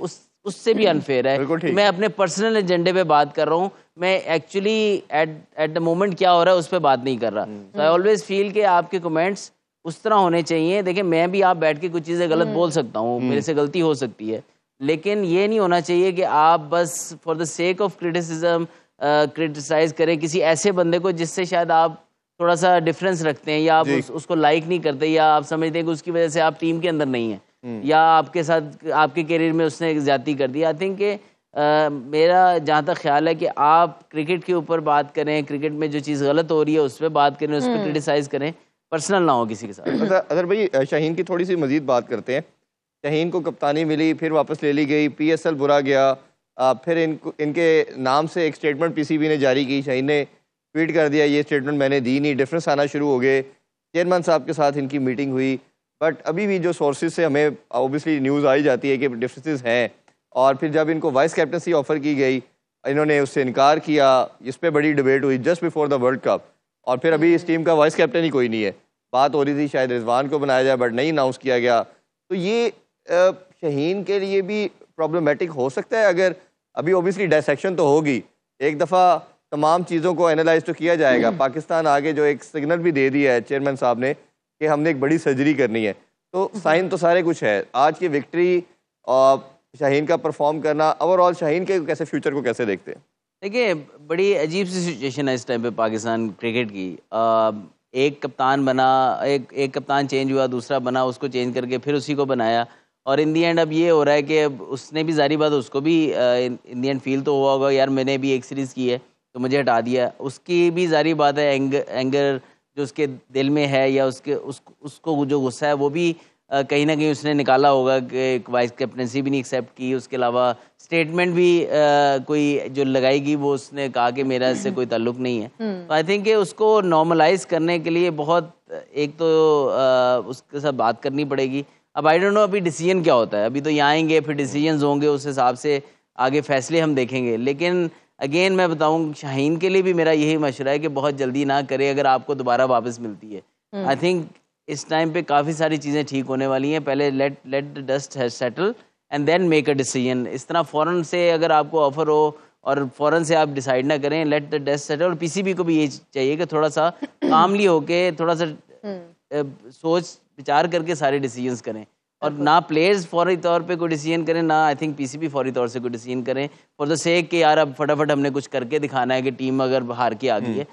उससे भी अनफेयर है। मैं अपने पर्सनल एजेंडे पे बात कर रहा हूँ, मैं एक्चुअली एट द मोमेंट क्या हो रहा है उस पर बात नहीं कर रहा। तो आई ऑलवेज फील कि आपके कमेंट्स उस तरह होने चाहिए। देखिए मैं भी आप बैठ के कुछ चीज़ें गलत बोल सकता हूँ, मेरे से गलती हो सकती है, लेकिन ये नहीं होना चाहिए कि आप बस for the sake of criticism criticise करें किसी ऐसे बंदे को जिससे शायद आप थोड़ा सा डिफरेंस रखते हैं, या आप उसको लाइक नहीं करते, या आप समझते हैं कि उसकी वजह से आप टीम के अंदर नहीं हैं, या आपके साथ आपके करियर में उसने ज्यादती कर दी। आई थिंक मेरा जहाँ तक ख्याल है कि आप क्रिकेट के ऊपर बात करें, क्रिकेट में जो चीज़ गलत हो रही है उस पर बात करें, उस पर क्रिटिसाइज करें, पर्सनल ना हो किसी के साथ। अदर भाई शाहीन की थोड़ी सी मजीद बात करते हैं। शाहीन को कप्तानी मिली, फिर वापस ले ली गई, PSL बुरा गया, फिर इनके नाम से एक स्टेटमेंट पीसीबी ने जारी की, शाहीन ने ट्वीट कर दिया ये स्टेटमेंट मैंने दी नहीं, डिफरेंस आना शुरू हो गए। चेयरमैन साहब के साथ इनकी मीटिंग हुई, बट अभी भी जो सोर्सेज से हमें ऑब्वियसली न्यूज़ आई जाती है कि डिफरेंसेस हैं। और फिर जब इनको वाइस कैप्टनसी ऑफर की गई, इन्होंने उससे इनकार किया, इस पर बड़ी डिबेट हुई just before the world cup. और फिर अभी इस टीम का वाइस कैप्टन ही कोई नहीं है, बात हो रही थी शायद रिजवान को बनाया जाए, बट नहीं अनाउंस किया गया। तो ये शाहीन के लिए भी प्रॉब्लमेटिक हो सकता है। अगर अभी ऑब्वियसली डायसेक्शन तो होगी, एक दफ़ा तमाम चीज़ों को एनालाइज तो किया जाएगा। पाकिस्तान आगे जो एक सिग्नल भी दे दिया है चेयरमैन साहब ने कि हमने एक बड़ी सर्जरी करनी है, तो साइन तो सारे कुछ है। आज की विक्ट्री और शाहीन का परफॉर्म करना, ओवरऑल शाहीन के कैसे फ्यूचर को कैसे देखते हैं? देखिए, बड़ी अजीब सी सिचुएशन है इस टाइम पे पाकिस्तान क्रिकेट की। एक कप्तान बना, एक कप्तान चेंज हुआ, दूसरा बना, उसको चेंज करके फिर उसी को बनाया, और इन दी एंड अब ये हो रहा है कि अब उसने भी जारी बात उसको भी इन दी एंड फील तो हुआ होगा यार मैंने भी एक सीरीज़ की है तो मुझे हटा दिया। उसकी भी जारी बात है एंगर जो उसके दिल में है या उसको जो गुस्सा है वो भी कहीं ना कहीं उसने निकाला होगा कि वाइस कैप्टनसी भी नहीं एक्सेप्ट की, उसके अलावा स्टेटमेंट भी कोई जो लगाएगी वो उसने कहा कि मेरा इससे कोई ताल्लुक नहीं है। तो आई थिंक कि उसको नॉर्मलाइज करने के लिए बहुत एक तो उसके साथ बात करनी पड़ेगी। अब आई डोंट नो अभी डिसीजन क्या होता है, अभी तो यहाँ आएंगे फिर डिसीजंस होंगे, उस हिसाब से आगे फैसले हम देखेंगे। लेकिन अगेन मैं बताऊँ शाहीन के लिए भी मेरा यही मशवरा है कि बहुत जल्दी ना करे अगर आपको दोबारा वापस मिलती है। आई थिंक इस टाइम पे काफ़ी सारी चीज़ें ठीक होने वाली हैं, पहले let the dust has settle and then make a decision. इस तरह फ़ौरन से अगर आपको ऑफर हो और फ़ौरन से आप डिसाइड ना करें, लेट द डस्ट सेटल। और पीसीबी को भी ये चाहिए कि थोड़ा सा कामली होके थोड़ा सा सोच विचार करके सारे डिसीजंस करें, और ना प्लेयर्स फौरी तौर पे कोई डिसीजन करें, ना आई थिंक पीसीबी फौरी तौर से कोई डिसीजन करें फॉर द सेक कि यार अब फटाफट हमने कुछ करके दिखाना है कि टीम अगर हार के आ गई है।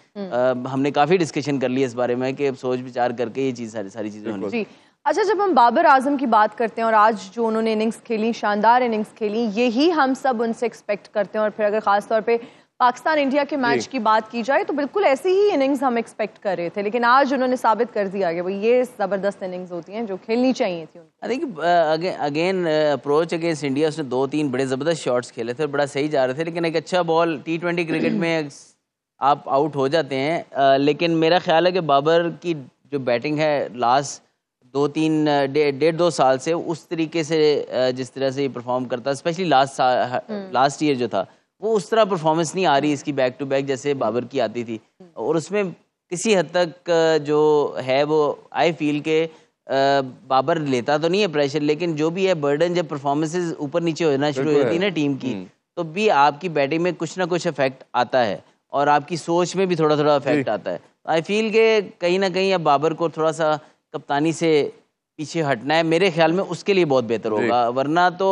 हमने काफ़ी डिस्कशन कर ली इस बारे में कि सोच विचार करके ये चीज़ सारी चीज़ें होनी चाहिए। अच्छा, जब हम बाबर आजम की बात करते हैं और आज जो उन्होंने इनिंग्स खेली, शानदार इनिंग्स खेली, यही हम सब उनसे एक्सपेक्ट करते हैं। और फिर अगर ख़ास तौर पे पाकिस्तान इंडिया के मैच की बात की जाए तो बिल्कुल ऐसी ही इनिंग्स हम एक्सपेक्ट कर रहे थे, लेकिन आज उन्होंने साबित कर दिया कि भाई ये ज़बरदस्त इनिंग्स होती हैं जो खेलनी चाहिए थी उनको। I think again approach against India उसने 2-3 बड़े ज़बरदस्त शॉट्स खेले थे, बड़ा सही जा रहे थे, लेकिन एक अच्छा बॉल T20 क्रिकेट में आप आउट हो जाते हैं। लेकिन मेरा ख्याल है कि बाबर की जो बैटिंग है लास्ट 2-3 साल से उस तरीके से जिस तरह से ये परफॉर्म करता, स्पेशली लास्ट ईयर जो था वो उस तरह परफॉर्मेंस नहीं आ रही इसकी बैक टू बैक जैसे बाबर की आती थी। और उसमें किसी हद तक जो है वो आई फील के बाबर लेता तो नहीं है प्रेशर, लेकिन जो भी है बर्डन जब परफॉर्मेंसेस ऊपर नीचे होना शुरू होती है ना टीम की, तो भी आपकी बैटिंग में कुछ ना कुछ इफेक्ट आता है और आपकी सोच में भी थोड़ा थोड़ा इफेक्ट आता है। आई फील के कहीं ना कहीं अब बाबर को थोड़ा सा कप्तानी से पीछे हटना है, मेरे ख्याल में उसके लिए बहुत बेहतर होगा। वरना तो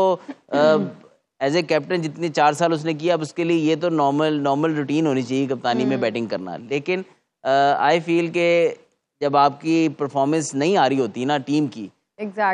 एज ए कैप्टन जितने 4 साल उसने किया, अब उसके लिए ये तो नॉर्मल रूटीन होनी चाहिए कप्तानी में बैटिंग करना। लेकिन आई फील के जब आपकी परफॉर्मेंस नहीं आ रही होती ना टीम की,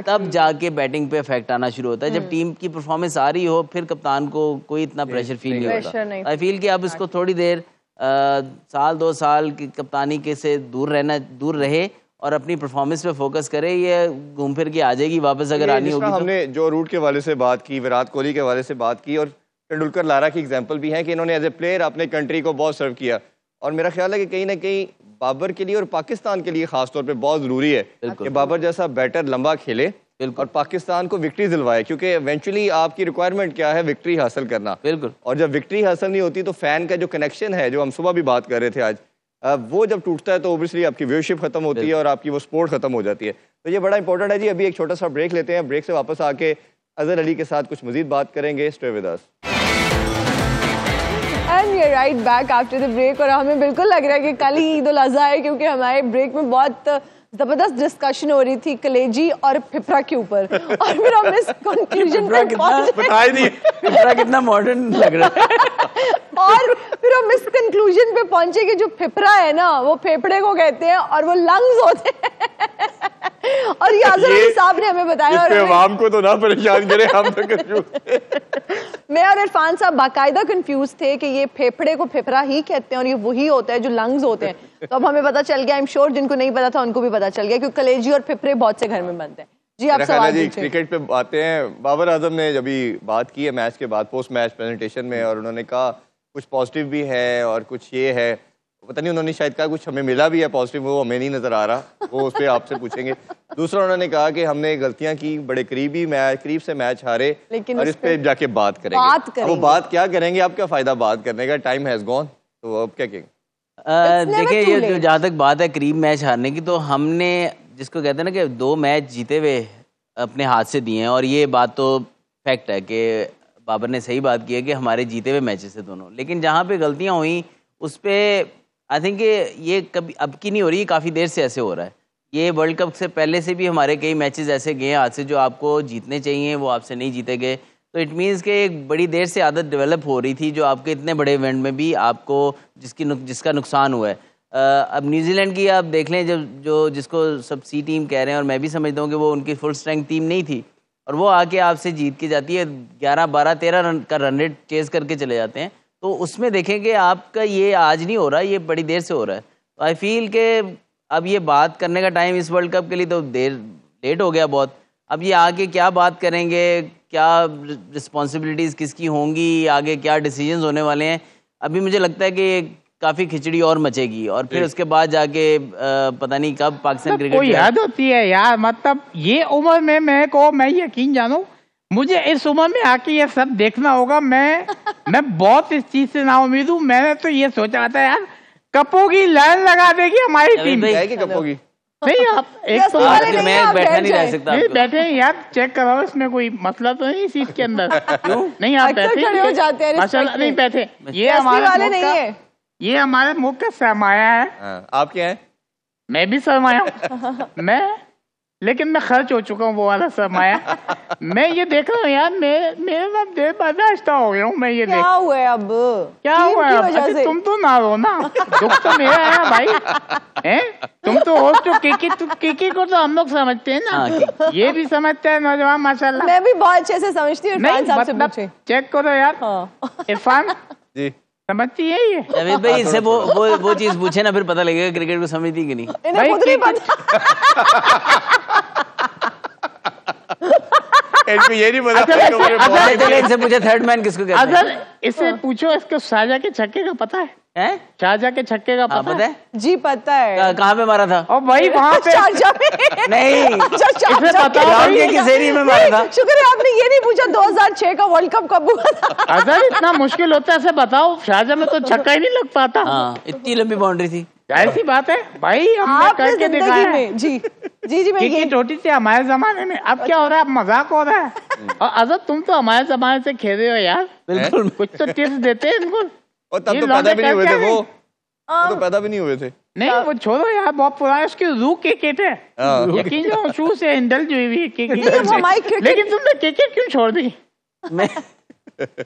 तब जाके बैटिंग पे इफेक्ट आना शुरू होता है। जब टीम की परफॉर्मेंस आ रही हो फिर कप्तान को कोई इतना प्रेशर फील नहीं होता। आई फील कि अब इसको थोड़ी देर साल 2 साल की कप्तानी के से दूर रहे और अपनी परफॉर्मेंस पे फोकस करे, ये घूम फिर के आ जाएगी वापस अगर आनी होगी। हमने जो रूट के वाले से बात की, विराट कोहली के वाले से बात की, और तेंदुलकर लारा की एग्जांपल भी है कि इन्होंने एज ए प्लेयर अपने कंट्री को बहुत सर्व किया। और मेरा ख्याल है कि कहीं ना कहीं बाबर के लिए और पाकिस्तान के लिए खास तौर पे बहुत जरूरी है कि बाबर जैसा बैटर लंबा खेले और पाकिस्तान को विक्ट्री दिलवाए, क्योंकि इवेंचुअली आपकी रिक्वायरमेंट क्या है, विक्ट्री हासिल करना। बिल्कुल। और जब विक्ट्री हासिल नहीं होती तो फैन का जो कनेक्शन है, जो हम सुबह भी बात कर रहे थे आज, वो जब टूटता है तो ओबियसली आपकी व्यूअरशिप खत्म होती है और आपकी वो स्पोर्ट खत्म हो जाती है। तो ये बड़ा इंपॉर्टेंट है जी। अभी एक छोटा सा ब्रेक लेते हैं, ब्रेक से वापस आके अजहर अली के साथ कुछ मजीद बात करेंगे। Stay with us. And we are right back after the break. और हमें बिल्कुल लग रहा है कि कल ही ईद उल अज़हा है, क्योंकि हमारे ब्रेक में बहुत जबरदस्त डिस्कशन हो रही थी कलेजी और फिफरा के ऊपर, और फिर हम इस कंक्लूजन पे कितना मॉडर्न लग रहा है और फिर हम इस कंक्लूजन पे पहुंचे कि जो फिफरा है ना वो फेफड़े को कहते हैं और वो लंग्स होते हैं। और ये अजहर अली साहब ने हमें बताया, और आवाम को तो ना परेशान करें, हम तो कंफ्यूज। मैं और इरफान साहब बाकायदा कंफ्यूज थे कि ये फेफड़े को फेफड़ा ही कहते हैं और ये वही होता है जो लंग्स होते हैं। तो अब हमें पता चल गया, आई एम श्योर जिनको नहीं पता था उनको भी पता चल गया, क्योंकि कलेजी और फेफड़े बहुत से घर में बनते हैं। जी आप मेरा ख्याल है सवाल जी पूछें। क्रिकेट पे आते हैं। बाबर आजम ने अभी बात की है मैच के बाद पोस्ट मैच प्रेजेंटेशन में, और उन्होंने कहा कुछ पॉजिटिव भी है और कुछ ये है, पता नहीं उन्होंने शायद कहा कुछ हमें मिला भी है पॉजिटिव, वो हमें नहीं नजर आ रहा, वो उस पर आपसे पूछेंगे। दूसरा उन्होंने कहा कि हमने गलतियां की, बड़े करीब से मैच हारे, लेकिन और उस इस पे जाके बात करेंगे। बात अब वो बात क्या करेंगे, आप क्या फायदा बात करने का, टाइम हैज गॉन, तो अब क्या कहेंगे? देखिए too ये late. जो जहाँ तक बात है करीब मैच हारने की, तो हमने जिसको कहते हैं ना कि 2 मैच जीते हुए अपने हाथ से दिए हैं, और ये बात तो फैक्ट है कि बाबर ने सही बात की है कि हमारे जीते हुए मैचेस है दोनों। लेकिन जहाँ पे गलतियाँ हुई उस पर आई थिंक ये कभी अब की नहीं हो रही, ये काफ़ी देर से ऐसे हो रहा है। ये वर्ल्ड कप से पहले से भी हमारे कई मैचेस ऐसे गए हाथ से जो आपको जीतने चाहिए, वो आपसे नहीं जीते गए। तो इट मीन्स कि एक बड़ी देर से आदत डेवलप हो रही थी जो आपके इतने बड़े इवेंट में भी आपको जिसका नुकसान हुआ है। अब न्यूजीलैंड की आप देख लें, जब जिसको सब सी टीम कह रहे हैं, और मैं भी समझता हूँ कि वो उनकी फुल स्ट्रेंथ टीम नहीं थी, और वो आके आपसे जीत के जाती है, 11, 12, 13 रन का रन रेट चेज करके चले जाते हैं। तो उसमें देखें कि आपका ये आज नहीं हो रहा, ये बड़ी देर से हो रहा है। तो आई फील कि अब ये बात करने का टाइम इस वर्ल्ड कप के लिए तो लेट हो गया बहुत। अब ये आगे क्या बात करेंगे, क्या रिस्पॉन्सिबिलिटीज़ किसकी होंगी, आगे क्या डिसीजंस होने वाले हैं, अभी मुझे लगता है कि काफ़ी खिचड़ी और मचेगी, और फिर उसके बाद जाके पता नहीं कब पाकिस्तान क्रिकेट कोई हद होती है यार। मतलब ये उम्र में मैं यकीन जानूं, मुझे इस उम्र में आके ये सब देखना होगा। मैं बहुत इस चीज से ना उम्मीद हूँ। मैंने तो ये सोचा था यार कपों की लाइन लगा देगी हमारी टीम। जाएगी कपोगी? नहीं आप एक तो मैं बैठा नहीं रह सकता। नहीं बैठे हैं यार, चेक कराओ, इसमें कोई मसला तो नहीं सीट के अंदर। क्यों नहीं आप अक्सर खड़े हो जाते हैं माशाल्लाह नहीं बैठे। ये वाले हमारे मुल्क का सरमाया है। आप क्या है? मैं भी सरमाया हूँ लेकिन मैं खर्च हो चुका हूँ वो वाला सरमाया। मैं ये देख रहा हूँ यार, मेरे ना देर बर्दाश्त हो गया हूँ मैं ये देख। क्या हुआ है अब? क्या हुआ है अब? अच्छा, तुम तो ना रो ना, दुख तो मेरा है भाई। हैं तुम तो हो तो किकी को तो हम लोग समझते हैं ना, ये भी समझते हैं नौजवान माशाल्लाह। मैं भी बहुत अच्छे से समझती हूँ। इरफान साहब से पूछें। चेक करो यार। इरफान जी समझती है ये? जावेद भाई इससे वो चीज पूछे ना, फिर पता लगेगा क्रिकेट को समझती कि नहीं। इन्हें खुद नहीं पता। इनको ये नहीं पता। चलिए इनसे पूछे थर्ड मैन किसको कहते हैं। अगर इसे पूछो इसको शाहजहां के छक्के का पता है? शाहजहां के छक्के का पता है? जी पता है। कहाँ पे मारा था? और भाई वहाँ पे शारजाह में। नहीं इसे बताओ राउंड के किस एरिया में मारा था? शुक्र है आपने ये नहीं पूछा 2006 का वर्ल्ड कप कब हुआ था। अगर इतना मुश्किल होता है ऐसे बताओ, शाहजहां में तो छक्का ही नहीं लग पाता। हाँ इतनी लंबी बाउंड्री थी। ऐसी बात है भाई, हमने करके दिखाया है। जी जी जी मैं क्रिकेट होती थी हमारे जमाने में। अब क्या हो रहा है, अब मजाक हो रहा है। और अजब तुम तो हमारे जमाने से खेल रहे हो यार। बिल्कुल कुछ तो टिप्स देते हैं इनको। और तब तो पैदा भी नहीं हुए थे वो तो पैदा भी नहीं हुए थे। नहीं वो छोड़ो यार, बहुत पुराना, उसकी रूह क्रिकेट है। यकीन जाओ शुरू से इंडल्ज हुई हुई क्रिकेट। लेकिन तुमने क्रिकेट क्यों छोड़ दी?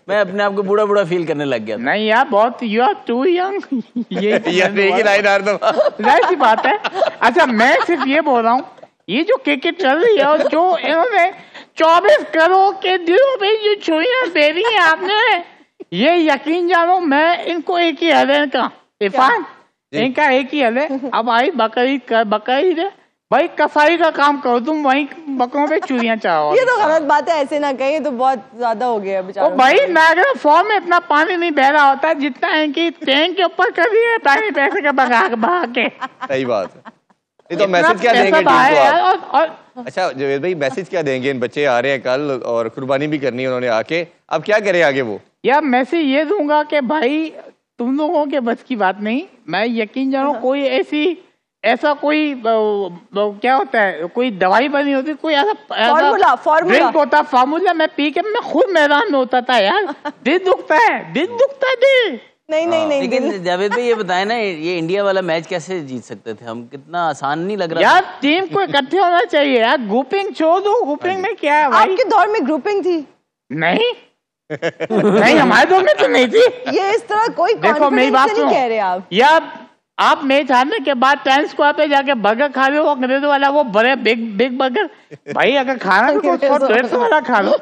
मैं अपने आप को बूढ़ा बूढ़ा फील करने लग गया। नहीं यार बहुत, यू आर टू यंग। ये लाइन आ रहा जाहिर सी बात है। अच्छा मैं सिर्फ ये बोल रहा हूँ, ये जो क्रिकेट चल रही है और जो इन्होंने 24 करोड़ के दिलों पे जो छुइयां दे दी है आपने, ये यकीन जानो मैं इनको एक ही हल है इनका। इरफान इनका एक ही हल है। अब आई बकरीद है भाई, कसाई का काम करो तुम, वहीं बकरों पे चूड़ियां चाहो। ये तो गलत बात है, ऐसे ना कहिए, तो बहुत ज्यादा हो गया बेचारा। भाई नागरा फॉर्म में इतना पानी नहीं बह रहा होता जितना इनकी टैंक के ऊपर कर रही है पानी पैसे का बहा के। सही बात है। नहीं तो मैसेज क्या देंगे टीम को आप? अच्छा जावेद भाई मैसेज क्या देंगे? इन बच्चे आ रहे हैं कल और कुर्बानी भी करनी है उन्होंने आके, अब क्या करें आगे वो? यार मैसेज ये दूंगा कि भाई तुम लोगों के बस की बात नहीं। मैं यकीन जानो कोई ऐसा कोई क्या होता है, कोई दवाई बनी होती, कोई ऐसा ड्रिंक होता फार्मूला, मैं पी के मैं खुद मैदान में होता था यार। दिल दुखता है दिल। नहीं लेकिन जावेद भाई ये बताए ना, ये इंडिया वाला मैच कैसे जीत सकते थे हम? कितना आसान नहीं लग रहा यार। टीम को इकट्ठे होना चाहिए यार। ग्रुपिंग छोड़ दो, ग्रुपिंग में क्या है भाई? आपके दौर में ग्रुपिंग थी? नहीं नहीं हमारे दौर में तो नहीं थी। ये इस तरह कोई देखो मेरी बात नहीं कह रहे आप। यार आप मैच हारने के बाद टाइम्स स्क्वायर पे जाके बर्गर खा रहे हो, अंग्रेज वाला वो बड़े बिग बर्गर। भाई अगर खाना तो 150 वाला खा लो,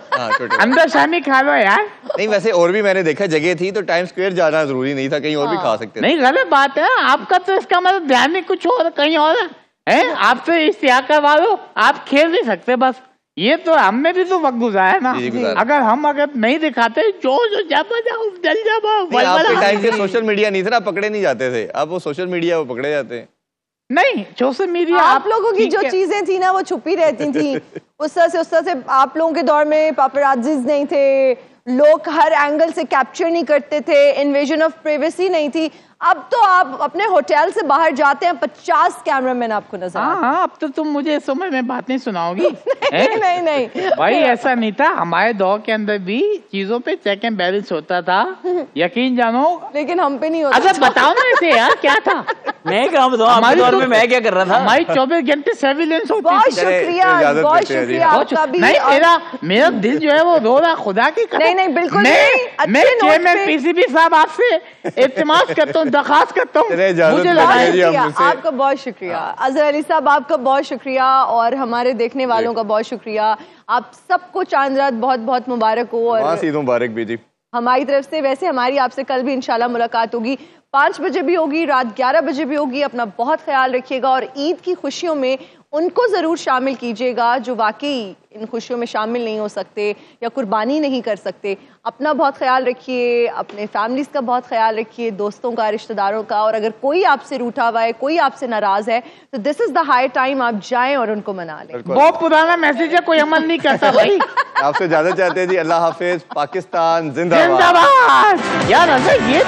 अंदर शामी खा लो यार। नहीं वैसे और भी मैंने देखा जगह थी तो टाइम स्क्वायर जाना जरूरी नहीं था, कहीं और भी खा सकते थे। नहीं गलत बात है आपका, तो इसका मतलब ध्यान नहीं कुछ और कहीं और है। हैं आपसे इश्तिहार करवा लो, आप खेल नहीं सकते बस। ये तो हमने भी तो वक्त गुजारा ना। जी, गुजारा। अगर नहीं दिखाते जो जाओ जल जाओ। आपके टाइम पे सोशल मीडिया नहीं था ना, पकड़े नहीं जाते थे। अब वो सोशल मीडिया वो पकड़े जाते हैं। नहीं, सोशल मीडिया आप लोगों की जो चीजें थी ना वो छुपी रहती थी। उस तरह से आप लोगों के दौर में पापराजीज नहीं थे, लोग हर एंगल से कैप्चर नहीं करते थे, इन्वेजन ऑफ प्राइवेसी नहीं थी। अब तो आप अपने होटल से बाहर जाते हैं, 50 कैमरामैन आपको नजर आते हैं। हाँ, अब तो तुम मुझे इस समय में बातें सुनाओगी। नहीं भाई ऐसा नहीं था, हमारे दौर के अंदर भी चीजों पे चेक एंड बैलेंस होता था, यकीन जानो। लेकिन हम पे नहीं होता। अच्छा बताओ ना इसे यार, क्या था? मैं कहाँ बताऊँ, आपके दौर में मैं क्या कर रहा था? हमारी 24 घंटे सर्विलेंस होती बहुत थी। शुक्रिया, बहुत शुक्रिया आपका भी। नहीं, मेरा दिल जो है वो रो रहा, खुदा की कसम। नहीं, बिल्कुल मैं चेयरमैन पीसीबी साहब आपसे इल्तिमास करता हूँ, दरखास्त करता हूँ, मुझे आपका बहुत शुक्रिया। अजहर अली साहब आपका बहुत शुक्रिया, और हमारे देखने वालों का बहुत शुक्रिया। आप सबको चांद रात बहुत बहुत मुबारक हो, और ईद मुबारक भी जी हमारी तरफ से। वैसे हमारी आपसे कल भी इंशाल्लाह मुलाकात होगी, 5 बजे भी होगी, रात 11 बजे भी होगी। अपना बहुत ख्याल रखिएगा, और ईद की खुशियों में उनको ज़रूर शामिल कीजिएगा जो वाकई इन खुशियों में शामिल नहीं हो सकते या कुर्बानी नहीं कर सकते। अपना बहुत ख्याल रखिए, अपने फैमिलीज़ का बहुत ख्याल रखिए, दोस्तों का, रिश्तेदारों का। और अगर कोई आपसे रूठा हुआ है, कोई आपसे नाराज़ है, तो this is the high time आप जाएं और उनको मना लें। बहुत पुराना मैसेज है, कोई अमल नहीं करता भाई। आपसे इजाजत चाहते हैं जी। अल्लाह हाफिज। पाकिस्तान जिंदाबाद। यार अगर ये